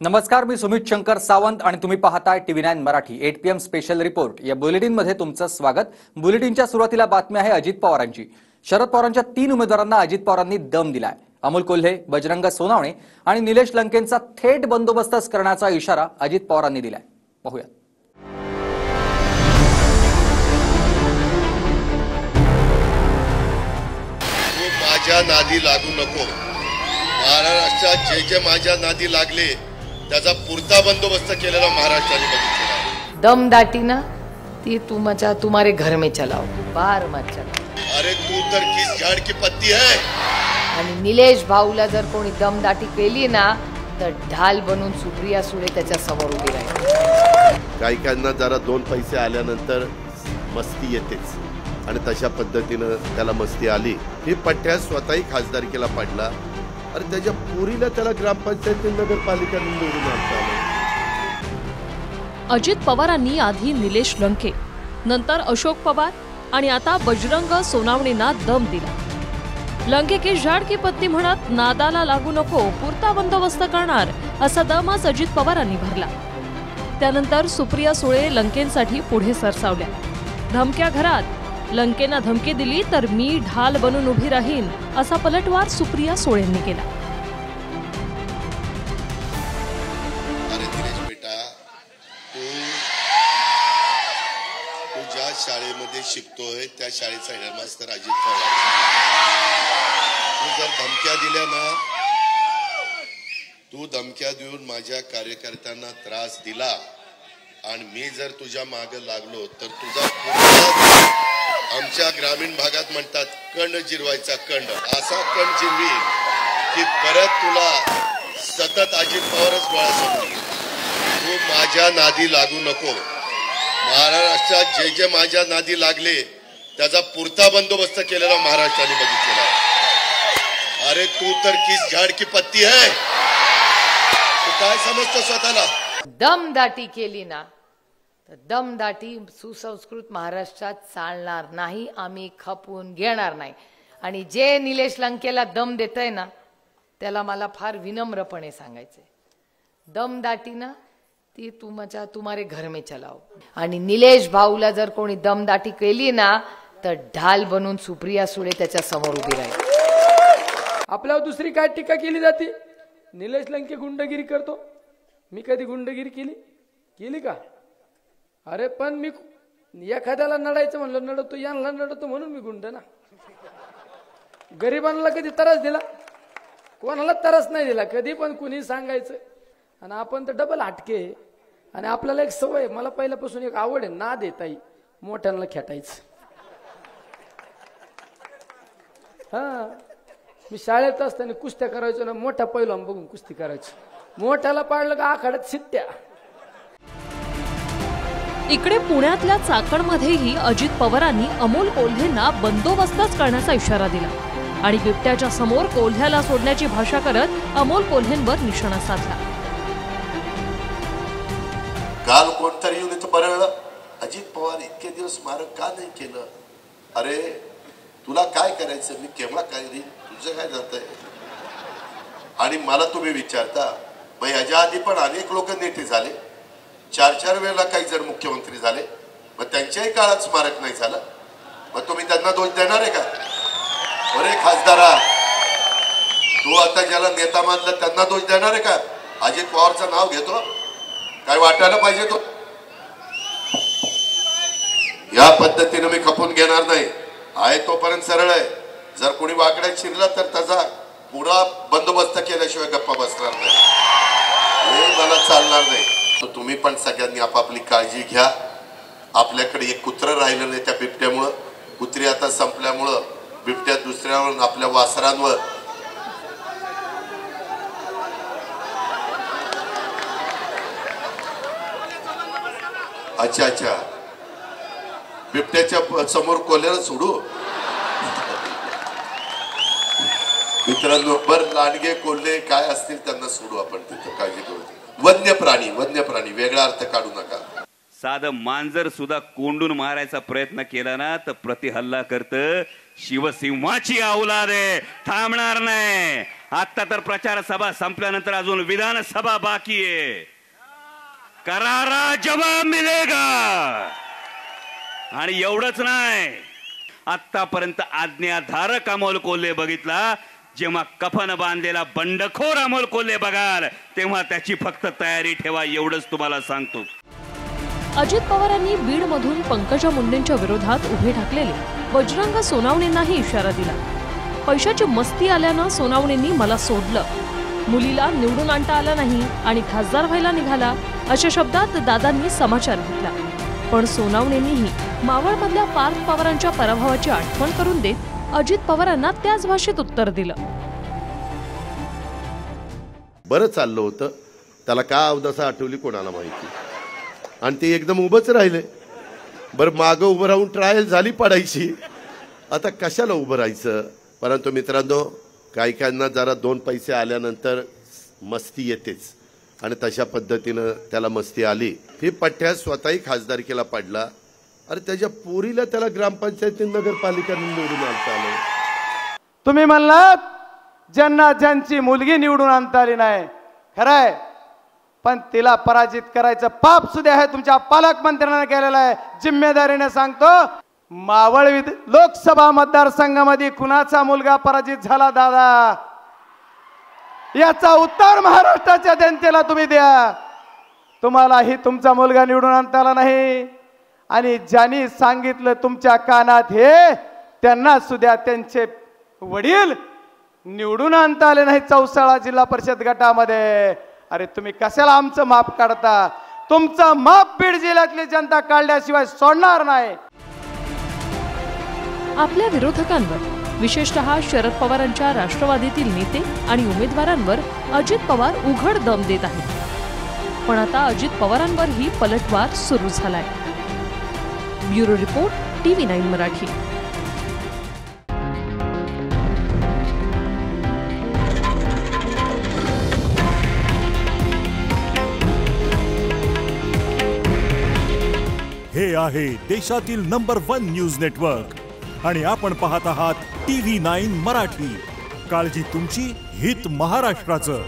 नमस्कार, मी सुमित शंकर सावंत आणि तुम्ही पाहताय TV9 Marathi 8 PM special report. या बुलेटिन मध्ये तुमचं स्वागत। बुलेटिनच्या सुरुवातीला बातमी आहे अजित पवारांची। शरद पवारांच्या 3 उमेदवारांना अजित पवारांनी दम दिलाय। अमोल कोल्हे, बजरंग सोनावणे आणि निलेश लंकेंचा थेट बंदोबस्तच करण्याचा इशारा अजित पवारांनी दिलाय। पाहूया। माझ्या नादी लागू नको। महाराष्ट्रात जे माझ्या नादी लागले त्याचा पुरता बंदोबस्त केलेला महाराष्ट्राने बघितलेला। दमदाटी ना ती तुम्हारे घर में चलाओ, बाहर मत चलाओ। अरे तू तर किस झाड की पत्ती है। आणि निलेश भाऊला जर कोणी दमदाटी केली ना तर ढाल बनून सुप्रिया सुळे त्याच्या समोर उभी राहील। काहीकांना जरा 2 पैसे आल्यानंतर मस्ती येतेच आणि तशा पद्धतीनं त्याला मस्ती आली। ही पट्ट्या स्वतःही खासदारकीला पडला। अरे त्याच्या पुरीला त्याला ग्रामपंचायत नगरपालिका निवडून आणता। अजित पवारांनी आधी निलेश लंके, नंतर अशोक पवार आणि आता बजरंग सोनावणेंना दम दिला। लंके की झाड की पत्ती म्हणत नादाला लागू नको, पुरता बंदोबस्त करणार असा दम आज अजित पवारांनी भरला। त्यानंतर सुप्रिया सुळे लंकेंसाठी पुढे सरसावल्या। धमक्या घरात लंकेंना धमकी दिली तर मी ढाल बनून उभी राहीन असा पलटवार सुप्रिया सुळेंनी केला। अरे दिनेश बेटा, तू ज्या शाळेमध्ये शिकतोय त्या शाळेचा हेडमास्टर अजित पवार। तू जर धमक्या दिल्या ना, तू धमक्या देऊन माझ्या कार्यकर्त्यांना त्रास दिला आणि मी जर तुझ्या मागे लागलो तर तुझा आमच्या ग्रामीण भागात म्हणतात कंड जिरवायचा कंड, असा कंड जिरवी की परत तुला सतत अजित पवारच डोळ्यासमोर येईल। तू माझ्या नादी लागू नको। महाराष्ट्रात जे माझ्या नादी लागले त्याचा पुरता बंदोबस्त केलेला महाराष्ट्राने बघितलेला। अरे तू तर किस झाड की पत्ती है। तू काय समजतो स्वतःला? दमदाटी केली ना तर दमदाटी सुसंस्कृत महाराष्ट्रात चालणार नाही, आम्ही खपून घेणार नाही। आणि जे निलेश लंकेला दम देतय ना त्याला मला फार विनम्रपणे सांगायचंय, दमदाटी ना ती तुम्हारे घर में चलाओ। आणि निलेश भाऊला जर कोणी दमदाटी केली ना तर ढाल बनून सुप्रिया सुळे त्याच्या समोर उभी राहील। आपल्यावर दुसरी काय टीका केली जाते? निलेश लंके गुंडगिरी करतो। मी कधी गुंडगिरी केली का? अरे पण मी एखाद्याला नडायचं म्हणलं नडतो, यांना नडतो म्हणून मी गुंड ना। गरिबांना कधी त्रास दिला? कोणाला त्रास नाही दिला कधी, पण कुणी सांगायचं। आणि आपण तर डबल हटके। आणि आपल्याला एक सवय, मला पहिल्यापासून एक आवड आहे, नाद आहे ताई, मोठ्यांना खेटायचं। हा, मी शाळेत असताना कुस्त्या करायचो ना, मोठा पहिलवान बघून कुस्ती करायची। मोठ्याला पाडलं का आखाड्यात शिट्ट्या। इकडे पुण्यातल्या चाकणमध्येही अजित पवारांनी अमोल कोल्हेंना बंदोबस्तच करण्याचा इशारा दिला आणि बिबट्याच्या समोर कोल्ह्याला सोडण्याची भाषा करत अमोल कोल्हेंवर निशाणा साधला। काल कोणतरी येऊन इथं बरळलं, अजित पवार इतके दिवस स्मारक का नाही केलं? अरे तुला काय करायचं? मी केव्हा काय रे, तुझं काय जातंय? आणि मला तुम्ही विचारता, मग याच्या आधी पण अनेक लोक नेते झाले, 4-4 वेळेला काही जण मुख्यमंत्री झाले, मग त्यांच्याही काळात स्मारक नाही झालं, मग तुम्ही त्यांना दोष देणार आहे का? अरे खासदारा, तू आता ज्याला नेता मानलं त्यांना दोष देणार आहे का? अजित पवारचं नाव घेतो, काय वाटायला पाहिजे तो? या पद्धतीने मी खपून घेणार नाही। आहे तोपर्यंत सरळ आहे, जर कोणी वाकड्यात शिरला तर त्याचा पुरा बंदोबस्त केल्याशिवाय गप्पा बसणार नाही, हे मला चालणार नाही। तुम्ही पण सगळ्यांनी आपापली काळजी घ्या। आपल्याकडे एक कुत्र राहिलं नाही त्या बिबट्यामुळं, कुत्री आता संपल्यामुळं बिबट्या दुसऱ्यावर आपल्या वासरांवर अच्छा बिबट्याच्या समोर कोल्याला सोडू मित्रांनो, बर लांडगे कोल्हे काय असतील त्यांना सोडू आपण तिथं, काळजी करू। वन्य प्राणी वेगळा अर्थ काढू नका। साधं मांजर सुद्धा कोंडून मारायचा प्रयत्न केला ना तर प्रतिहल्ला करत। शिवसिंहाची औलाद आहे, थांबणार नाही। आता तर प्रचार सभा संपल्यानंतर अजून विधानसभा बाकी आहे. करारा जवाब मिलेगा. आणि एवढंच नाही, आतापर्यंत आज्ञाधारक अमोल कोल्हे बघितला, जेव्हा कफन बांधलेला बंडखोर अमोल कोल्हे बघाल तेव्हा त्याची फक्त तयारी ठेवा, एवढंच तुम्हाला सांगतो. अजित पवारांनी बीडमधून पंकजा मुंडेंच्या विरोधात उभे ठाकलेले बजरंग सोनावणेंनाही इशारा दिला. पैशाची मस्ती आल्यानं सोनावणेंनी मला सोडलं, मुलीला निवडून आणता आलं नाही आणि खासदार व्हायला निघाला, अशा शब्दात दादांनी समाचार घेतला. पण सोनावणेंनीही मावळमधल्या पार्थ पवारांच्या पराभवाची आठवण करून देत अजित पवारांना त्याच भाषेत उत्तर दिलं. बरं चाललं होतं, त्याला का अवदसा आठवली कोणाला माहिती, आणि ते एकदम उभंच राहिले. बरं मागं उभं राहून ट्रायल झाली पडायची, आता कशाला उभं राहायचं. परंतु मित्रांनो, काही काहींना जरा दोन पैसे आल्यानंतर मस्ती येतेच, आणि तशा पद्धतीनं त्याला मस्ती आली. ही पठ्ठ्या स्वतःही खासदारकीला पडला. अरे त्याच्या पोरीला त्याला ग्रामपंचायती नगरपालिका निवडून आणता आलं. तुम्ही म्हणलात ज्यांना ज्यांची मुलगी निवडून आणता आली नाही, खरंय, पण तिला पराजित करायचं पाप सुद्धा आहे तुमच्या पालकमंत्र्यांना केलेलं आहे. जिम्मेदारीने सांगतो, मावळ लोकसभा मतदारसंघामध्ये कुणाचा मुलगा पराजित झाला दादा, याचा उत्तर महाराष्ट्राच्या जनतेला तुम्ही द्या. तुम्हालाही तुमचा मुलगा निवडून आणता आला नाही, आणि ज्यांनी सांगितलं तुमच्या कानात हे, त्यांना सुद्धा त्यांचे वडील निवडून आणता आले नाही चौसाळा जिल्हा परिषद गटामध्ये. अरे तुम्ही कशाला आमचं माप काढता? तुमचं माप बीड जिल्ह्यातली जनता काढल्याशिवाय सोडणार नाही. आपल्या विरोधकांवर, विशेषतः शरद पवारांच्या राष्ट्रवादीतील नेते आणि उमेदवारांवर अजित पवार उघड दम देत आहेत. पण आता अजित पवारांवरही पलटवार सुरू झालाय. Bureau report, TV9 Marathi. हे आहे देशातील नंबर 1 न्यूज नेटवर्क, आणि आपण पाहत आहात TV9 मराठी. काळजी तुमची, हित महाराष्ट्राचं.